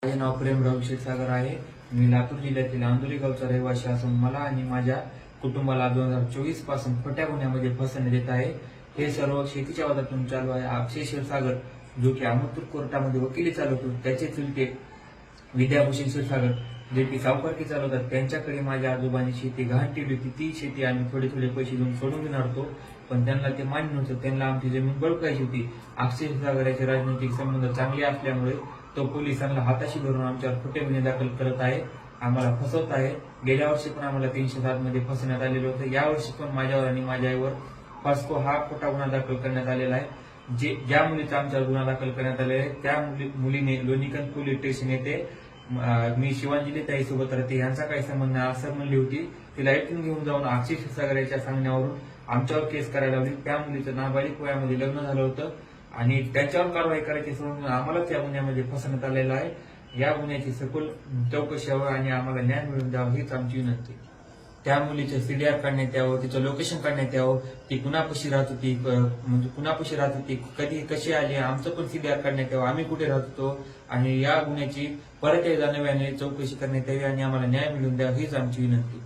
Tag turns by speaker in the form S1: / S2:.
S1: माझे नाव प्रेमराव क्षीरसागर आहे. मी लातूर जिल्ह्यातील आंदोली गावचा रहिवासी असून मला आणि माझ्या कुटुंबाला 2024 पासून खोट्या गुन्ह्यामध्ये फसवण्यात येत आहे. हे सर्व शेतीच्या वादातून चालू आहे. अक्षय क्षीरसागर जो की अहमदपूर कोर्टामध्ये वकिली चालवतो, त्याचे चुलते विद्याभूषण क्षीरसागर जे की सावकारकी चालवतात, त्यांच्याकडे माझ्या आजोबांनी शेती गहाण ठेवली होती. ती शेती आम्ही थोडे थोडे पैसे देऊन सोडून घेणार होतो, पण त्यांना ते मान्य नव्हतं. त्यांना आमची जमीन बळकायची होती. अक्षय क्षीरसागर याचे राजनैतिक संबंध चांगले असल्यामुळे तो पोलिसांना हाताशी धरून आमच्यावर खोटे गुन्हे दाखल करत आहे, आम्हाला फसवत आहे. गेल्या वर्षी पण आम्हाला 307 मध्ये फसवण्यात आलेलं होतं. यावर्षी पण माझ्यावर आणि माझ्या आईवर फास्को हा खोटा गुन्हा दाखल करण्यात आलेला आहे. ज्या मुलीचा आमच्यावर गुन्हा दाखल करण्यात आलेला आहे त्या मुलीने लोणीकंद पोलीस स्टेशन येथे मी शिवांजली ताईसोबत राहते, यांचा काही संबंध नाही असं म्हणली होती. तिला ऐकून घेऊन जाऊन अक्षय क्षीरसागर याच्या सांगण्यावरून आमच्यावर केस करायला लावली. त्या मुलीचं नाबालिक वयामध्ये लग्न झालं होतं आणि त्याच्यावर कारवाई करायची सोडून आम्हालाच या गुन्ह्यामध्ये फसवण्यात आलेलं आहे. या गुन्ह्याची सखोल चौकशी व्हावी आणि आम्हाला न्याय मिळवून द्यावा हीच आमची विनंती. त्या मुलीचं सीडीआर काढण्यात यावं, तिचं लोकेशन काढण्यात यावं, ती कुणापाशी राहत होती, म्हणजे कुणापाशी राहत होती, कधी कशी आली, आमचं पण सीडीआर काढण्यात यावं, आम्ही कुठे राहत होतो आणि या गुन्ह्याची परत एकदा नव्याने चौकशी करण्यात यावी आणि आम्हाला न्याय मिळवून द्यावा हीच आमची विनंती.